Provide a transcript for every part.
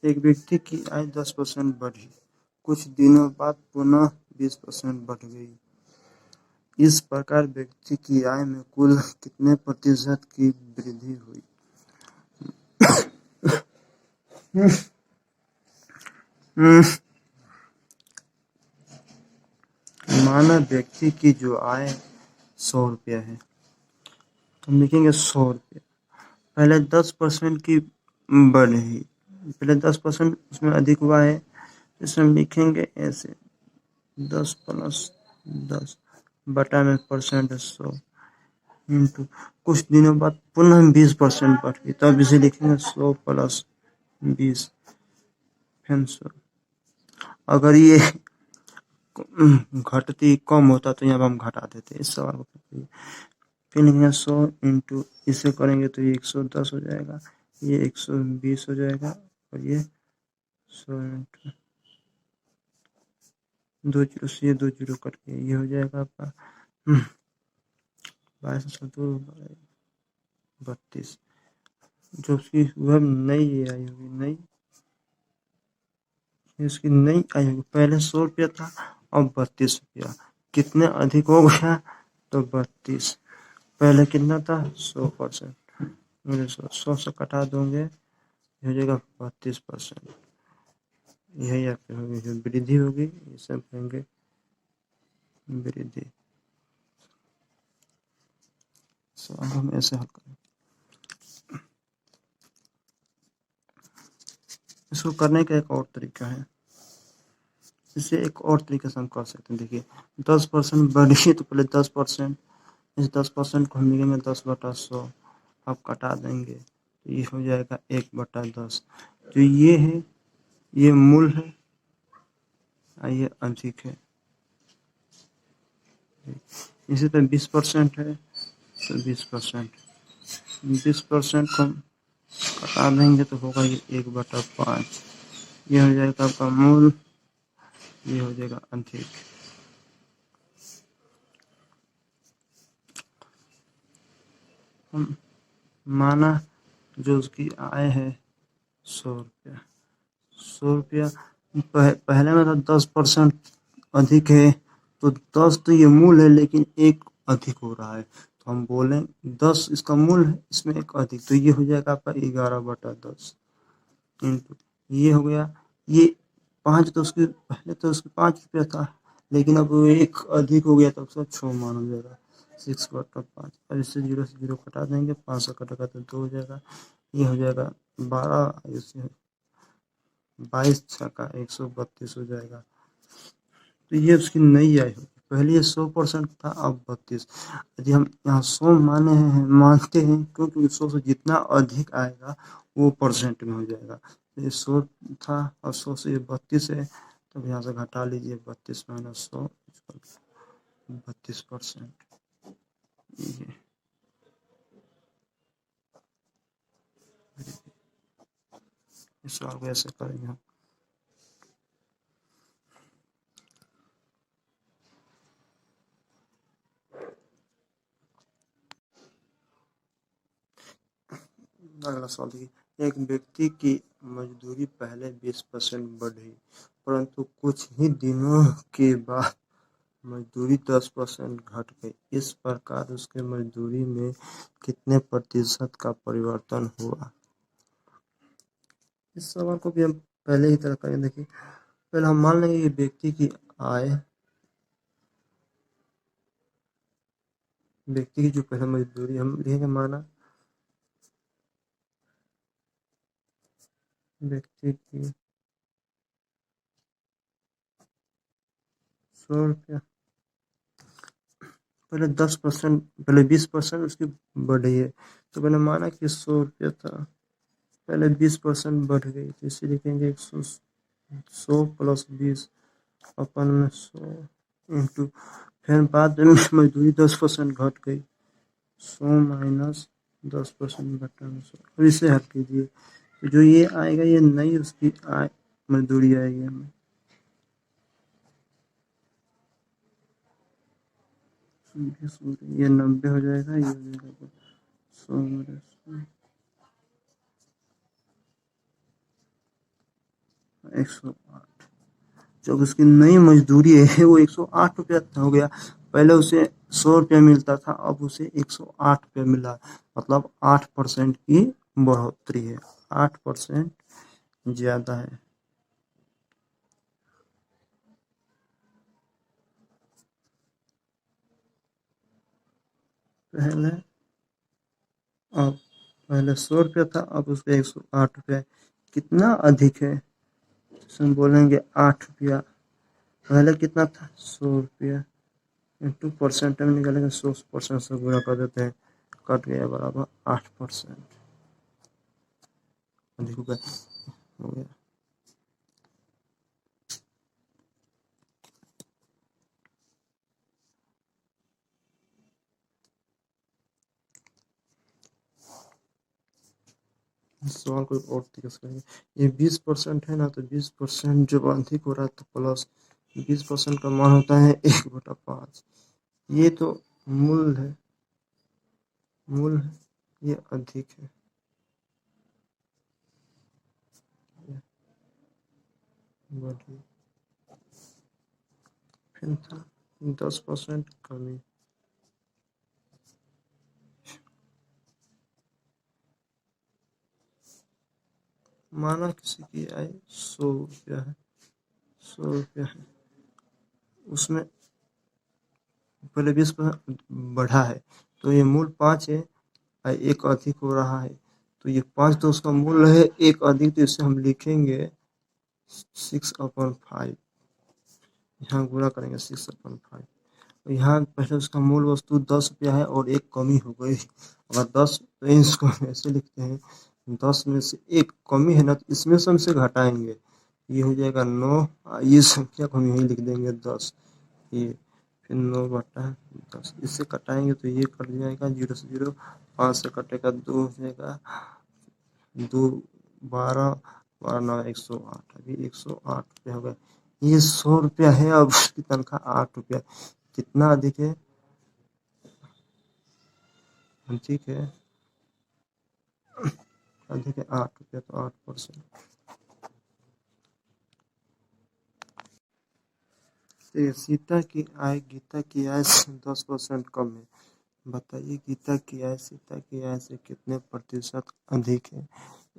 एक व्यक्ति की आय 10% बढ़ी, कुछ दिनों बाद पुनः 20% बढ़ गई। इस प्रकार व्यक्ति की आय में कुल कितने प्रतिशत की वृद्धि हुई? माना व्यक्ति की जो आय 100 रुपया है, तो हम लिखेंगे 100 रुपया। पहले 10% की बढ़ी, पहले 10% उसमें अधिक हुआ है, इसमें हम लिखेंगे ऐसे 10 प्लस 10 बटा में परसेंट 100 इंटू कुछ दिनों बाद पुनः 20% बढ़ गई, तब इसे लिखेंगे 100 प्लस 20 फिर 100। अगर ये घटती कम होता तो यहाँ पर हम घटा देते इस सवाल को। फिर लिखेंगे 100 इंटू इसे करेंगे तो ये 110 हो जाएगा, ये 120 हो जाएगा, और ये 100 इंटू 2 जीरो से ये 2 जीरो कट के ये हो जाएगा आपका 32, जो उसकी वह नई आई होगी, नई इसकी नई आई होगी। पहले 100 रुपया था, अब 32 रुपया, कितने अधिक हो गया? तो 32। पहले कितना था? 100%, 100 से कटा दोगे हो जाएगा 32%। यही आपकी होगी जो वृद्धि होगी, इसे कहेंगे वृद्धि। सवाल हम ऐसे हल करें। इसको करने का एक और तरीका है, इसे एक और तरीके से हम कर सकते हैं। देखिए 10% बढ़ी तो पहले 10%, इस 10% को हम लिखेंगे 10/100, अब कटा देंगे तो ये हो जाएगा 1/10। तो ये है, ये मूल है और ये अधिक है। इसी तरह 20% है तो 20%, 20% को हम कटा देंगे तो होगा ये 1/5। ये हो जाएगा आपका मूल, ये हो जाएगा अधिक। हम माना जो उसकी आय है 100 रुपया, 100 रुपया पहले में था 10% अधिक है, तो 10 तो ये मूल है लेकिन एक अधिक हो रहा है, तो हम बोलें 10 इसका मूल है, इसमें एक अधिक, तो ये हो जाएगा आपका 11/10 इंटू ये हो गया ये 5, तो उसकी पहले तो उसकी 5 रुपया था, लेकिन अब एक अधिक हो गया तो उसका 6 माना जाएगा, 6/5। अब इससे 0 से 0 कटा देंगे, 5 से कटेगा तो 2 हो जाएगा, ये हो जाएगा 12, इससे 22 छक्का 132 हो जाएगा। तो ये उसकी नई आय होगी। पहले ये 100% था, अब 32। यदि हम यहाँ 100 मानते हैं, क्योंकि 100 से जितना अधिक आएगा वो परसेंट में हो जाएगा। तो ये 100 था और 100 से ये 32 है, तो यहाँ से घटा लीजिए 32 माइनस 100, 32%। इस सवाल को ऐसे करेंगे हम। अगला सवाल देखिए, एक व्यक्ति की मजदूरी पहले 20% बढ़ी, परंतु कुछ ही दिनों के बाद मजदूरी 10% घट गई। इस प्रकार उसके मजदूरी में कितने प्रतिशत का परिवर्तन हुआ? इस सवाल को भी हम पहले ही तरह करें। देखिए पहले हम मान लेंगे कि व्यक्ति की आय, व्यक्ति की जो पहले मजदूरी हम लिखेंगे, माना व्यक्ति की 100 रुपया, पहले 10%, पहले 20% उसकी बढ़ी है, तो मैंने माना कि 100 रुपया था, पहले 20% बढ़ गई, तो इसे लिखेंगे 100 प्लस 20 अपन में 100 इंटू, फिर बाद में मजदूरी 10% घट गई, 100 माइनस 10% बटा में 100। अब इसे हल कीजिए, तो जो ये आएगा ये नई उसकी आय मजदूरी आएगी हमें, ये 90 हो जाएगा, ये हो जाएगा 100 माइनस 108। जो उसकी नई मजदूरी है वो 108 रुपया हो गया। पहले उसे 100 रुपया मिलता था, अब उसे 108 रुपया मिला, मतलब 8% की बढ़ोतरी है, 8% ज्यादा है। पहले अब पहले 100 रुपया था, अब उसका 108 रुपया, कितना अधिक है। तो हम बोलेंगे 8 रुपया। पहले कितना था, 100 रुपया, इंटू परसेंट में निकालेंगे, 100% से गुणा कर देते हैं, कट गया बराबर 8%, अधिक हो गया, हो गया। सवाल कोई और तरीके से करेंगे। ये 20% है ना, तो 20% जब अधिक हो रहा है तो प्लस 20% का मान होता है 1/5। ये तो मूल है, मूल है, ये अधिक है, बढ़ी। फिर था 10% कमी। माना किसी की आय 100 रुपया है, 100 रुपया है, उसमें पहले 20% बढ़ा है, तो ये मूल 5 है, एक अधिक हो रहा है, तो ये 5 तो उसका मूल है, एक अधिक, तो इसे हम लिखेंगे 6/5। यहाँ गुणा करेंगे 6/5। तो यहाँ पहले उसका मूल वस्तु 10 रुपया है और एक कमी हो गई, अगर 10, तो इसको ऐसे लिखते हैं, 10 में से एक कमी है ना, तो इसमें से हमसे घटाएंगे, ये हो जाएगा 9, ये संख्या को हम यही लिख देंगे 10, ये फिर 9/10, इससे कटाएंगे तो ये कट जाएगा, 0 से 0, 5 से कटेगा 2 हो जाएगा, 2 12, 12 9 108, अभी 108 रुपया हो गया। ये 100 रुपया है, अब उसकी तनख्वाह 8 रुपया, कितना अधिक है, ठीक है, अधिक है 8 रुपया, तो 8%। तो सीता की आय गीता की आय से 10% कम है, बताइए गीता की आय सीता की आय से कितने प्रतिशत अधिक है।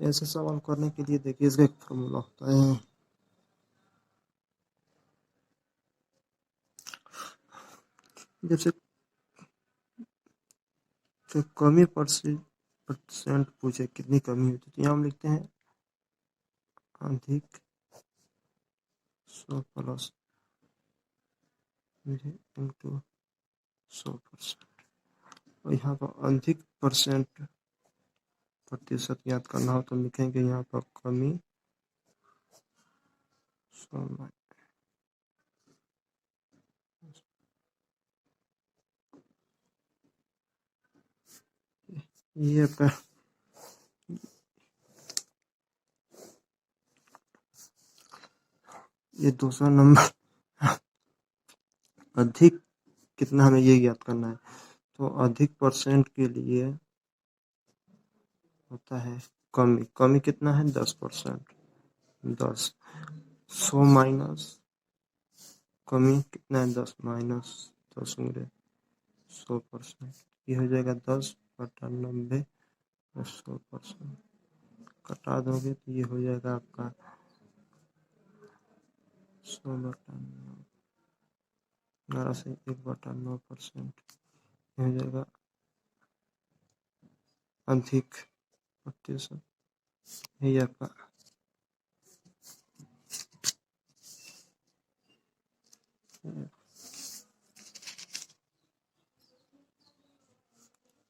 ऐसे सवाल करने के लिए देखिए इसका एक फॉर्मूला होता है, जैसे तो कमी परसेंट पूछे कितनी कमी होती है, तो यहाँ हम लिखते हैं अधिक 100 प्लस इंटू 100%, और यहाँ पर अधिक परसेंट प्रतिशत याद करना हो तो लिखेंगे यहाँ पर कमी 100। ये पर ये दूसरा नंबर, अधिक कितना हमें ये याद करना है, तो अधिक परसेंट के लिए होता है कमी, कमी कितना है 10%, 10, 100 माइनस कमी कितना है 10 माइनस 10 गुणे 100%, ये हो जाएगा 10/90, 100% कटा दोगे तो ये हो जाएगा आपका 100/9, 11 से 1/9%, ये हो जाएगा अधिक प्रतिशत, यही आपका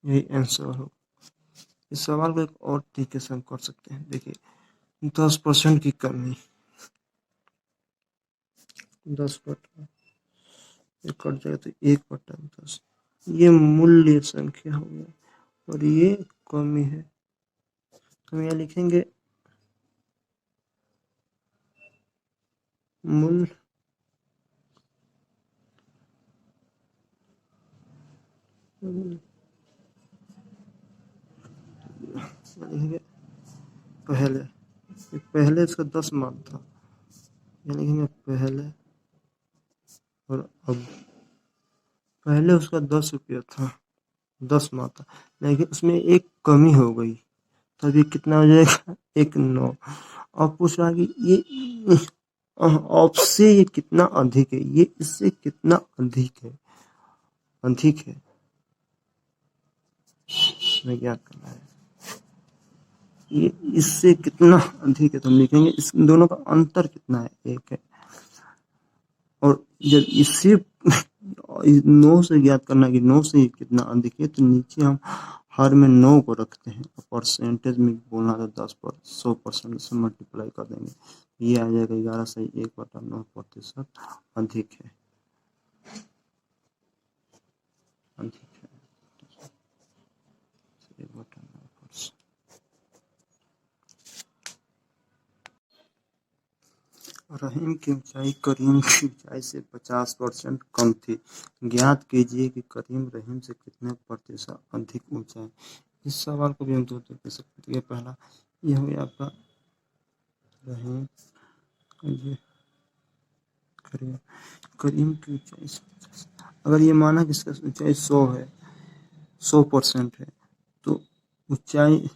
यही आंसर हो। इस सवाल को एक और तरीके से हम कर सकते हैं, देखिए 10% की कमी, 10/, ये कट जाएगा तो 1/10, ये मूल्य संख्या हो गया और ये कमी है, हम यहाँ लिखेंगे मूल लिखेंगे पहले, पहले इसका 10 मान था, ये लिखेंगे पहले और अब। पहले उसका 10 रुपया था, 10 माह था, लेकिन उसमें एक कमी हो गई, तब ये कितना हो जाएगा, 1,9। अब पूछ रहा है कि ये ऑफ से ये कितना अधिक है, ये इससे कितना अधिक है, अधिक है, हमें ज्ञात करना है। ये इससे कितना अधिक है, तो हम लिखेंगे इस दोनों का अंतर कितना है, 1 है। और जब इससे 9 से ज्ञात करना कि 9 से कितना अधिक है, तो नीचे हम हर में 9 को रखते हैं, परसेंटेज में बोलना था 100% से मल्टीप्लाई कर देंगे, ये आ जाएगा 11 से 1/9% अधिक है, अधिक है 1/9%। रहीम की ऊंचाई करीम की ऊंचाई से 50% कम थी, ज्ञात कीजिए कि करीम रहीम से कितने प्रतिशत अधिक ऊंचा है। इस सवाल को भी हम दो तरीके से करते हैं। पहला ये हो गया आपका रहीम, ये करीम, करीम की ऊंचाई से 50, अगर ये माना कि इसका ऊंचाई 100 है, 100% है, तो ऊंचाई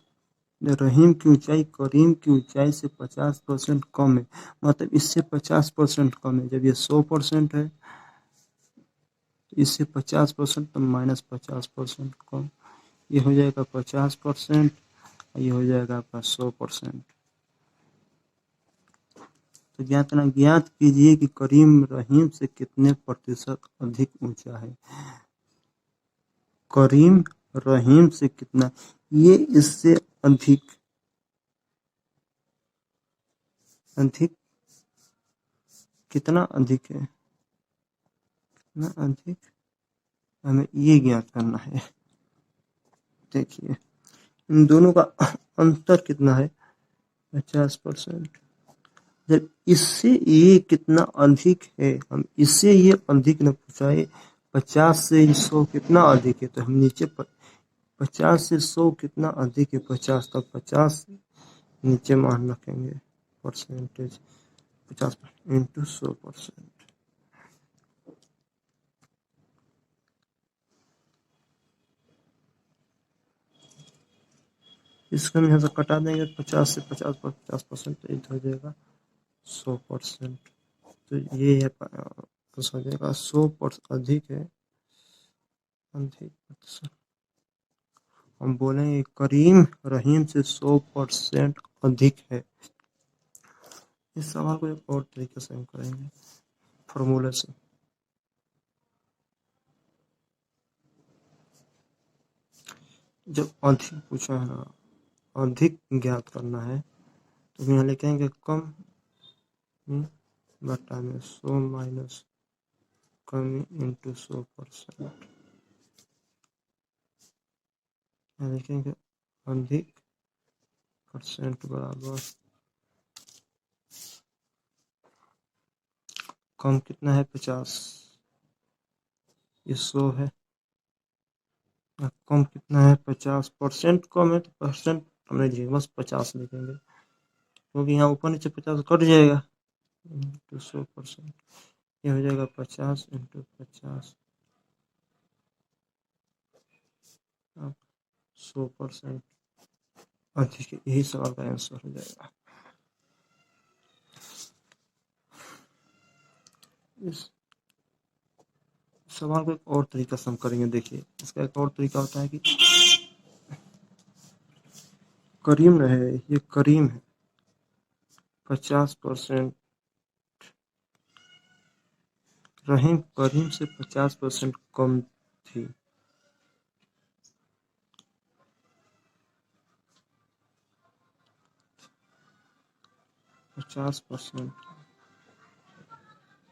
रहीम की ऊंचाई करीम की ऊंचाई से 50% कम है, मतलब इससे 50% कम है। जब ये 100% है तो इससे 50% तो -50% कम, ये हो जाएगा 50%, ये हो जाएगा आपका 100%। तो ज्ञात कीजिए कि करीम रहीम से कितने प्रतिशत अधिक ऊंचा है। करीम रहीम से कितना, ये इससे अधिक, अधिक कितना अधिक है, कितना अधिक, हमें ये ज्ञात करना है। देखिए इन दोनों का अंतर कितना है, 50%। जब इससे ये कितना अधिक है, हम इससे ये अधिक न पूछा है, 50 से 100 कितना अधिक है, तो हम नीचे 50 से 100 कितना अधिक है, 50, तब 50 नीचे मान रखेंगे, परसेंटेज 50 इंटू 100%। इसका हम यहाँ से कटा देंगे, 50 से 50% तो हो जाएगा 100%। तो ये है तो हो जाएगा 100% अधिक है, अधिक प्रतिशत। हम बोलेंगे करीम रहीम से 100% अधिक है। इस सवाल को एक और तरीके से हम करेंगे, फॉर्मूले से। जब अधिक पूछा है ना, अधिक ज्ञात करना है, तो यहाँ लिखेंगे कम बटा में 100 माइनस कमी इंटू 100%। यहाँ लिखेंगे अधिक परसेंट बराबर कम कितना है, 50, ये 100 है, कम कितना है, 50%। कम है तो परसेंट हमने लिखेंगे, बस 50 लिखेंगे, क्योंकि यहाँ ऊपर नीचे 50 कट जाएगा, इंटू 100%। ये हो जाएगा 50 इंटू 50, 100% अधिक। यही सवाल का आंसर हो जाएगा। इस सवाल को एक और तरीका से हम करेंगे। देखिए इसका एक और तरीका होता है कि करीम है, ये करीम है, 50%, रहीम करीम से 50% कम थी, 50%,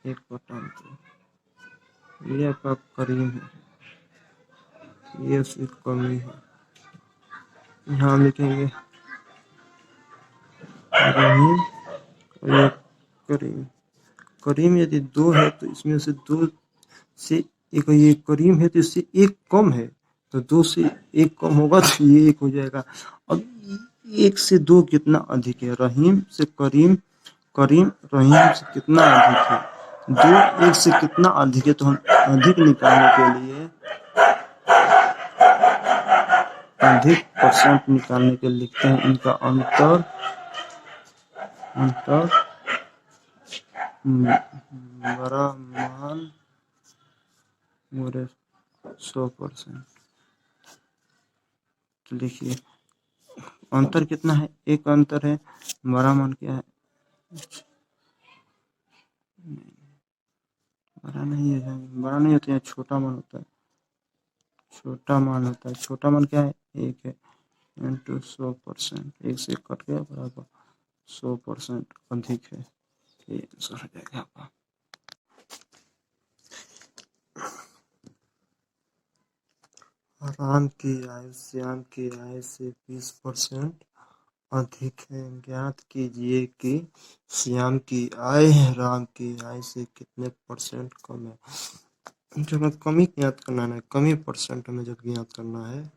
1/2। ये आपका करीम है, ये उसकी कमी है। यहाँ लिखेंगे रहीम और ये करीम। करीम यदि 2 है तो इसमें से 2 से एक, ये करीम है तो इससे 1 कम है, तो 2 से 1 कम होगा तो ये 1 हो जाएगा। अब 1 से 2 कितना अधिक है, रहीम से करीम करीम रहीम से कितना अधिक है? 2 1 से कितना अधिक है? तो हम अधिक निकालने के लिए अधिक परसेंट निकालने के लिए लिखते हैं इनका अंतर बड़ा मान मोरे 100%। तो लिखिए अंतर कितना है? एक अंतर है, बड़ा मान क्या है? बड़ा नहीं है, बड़ा नहीं होता है, छोटा मान होता है। छोटा मान क्या है? 1 है इंटू 100%। 1 से कट गया बराबर 100% अधिक है। ये आंसर हो जाएगा आपका। राम की आयु श्याम की आयु से 20% अधिक है। ज्ञात कीजिए कि श्याम की आय राम की आय से कितने परसेंट कम है। जब हमें कमी ज्ञात करना है, कमी परसेंट हमें जब ज्ञात करना है,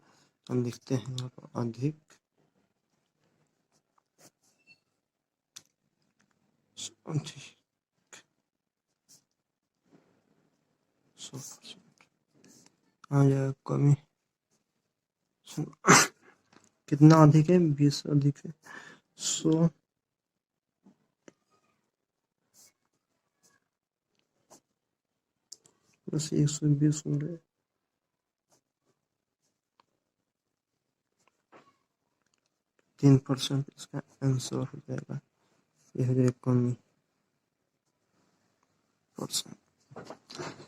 हम लिखते हैं यहाँ पर अधिक 100%। आ जाएगा कमी कितना अधिक है? 20 अधिक है 100 प्लस 120 हो रहा है 3%। इसका आंसर हो जाएगा, यह हो जाएगा कमी परसेंट।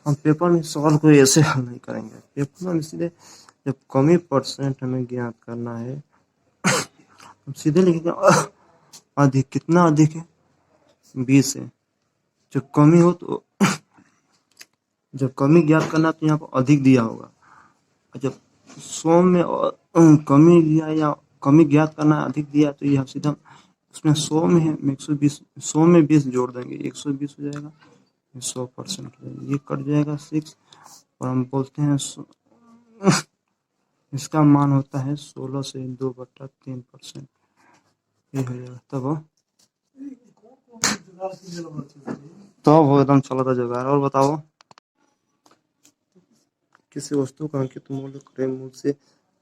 हम पेपर में सवाल को ऐसे हल नहीं करेंगे। पेपर में सीधे जब कमी परसेंट हमें ज्ञात करना है, हम सीधे लिखेंगे अधिक। कितना अधिक है? 20 है। जब कमी हो तो जब कमी ज्ञात करना तो यहाँ पर अधिक दिया होगा। जब 100 में कमी दिया या कमी ज्ञात करना अधिक दिया तो यह सीधा उसमें 100 में है, 120, 100 में 20 जोड़ देंगे 120 हो जाएगा, 100% ये कट जाएगा 6 और हम बोलते हैं इसका मान होता है 16 से 2/3%। ये हो जाएगा तब वो एकदम चला था जुगाड़। और बताओ, किसी वस्तु का अंकित मूल्य क्रय मूल्य से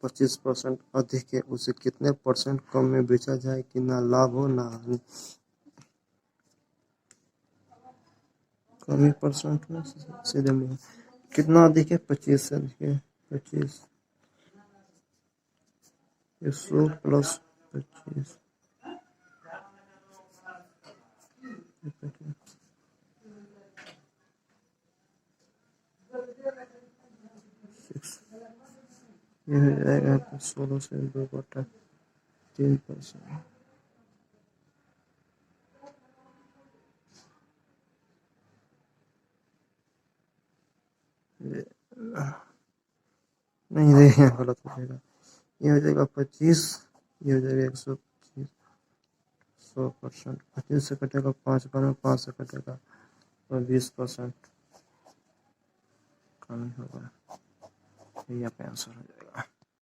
25% अधिक है, उसे कितने परसेंट कम में बेचा जाए कि ना लाभ हो ना हानि? कमी परसेंट में सीधे मूल्य कितना अधिक है? 25 से अधिक है। 25 100 प्लस 25 ये हो जाएगा 16 से 2/3%। नहीं देखिए गलत हो जाएगा। ये हो जाएगा 25, ये हो जाएगा 125। 100% 25 से कटेगा 5 बार, 5 से कटेगा और 20% कमी होगा। ये आपका आंसर हो जाएगा।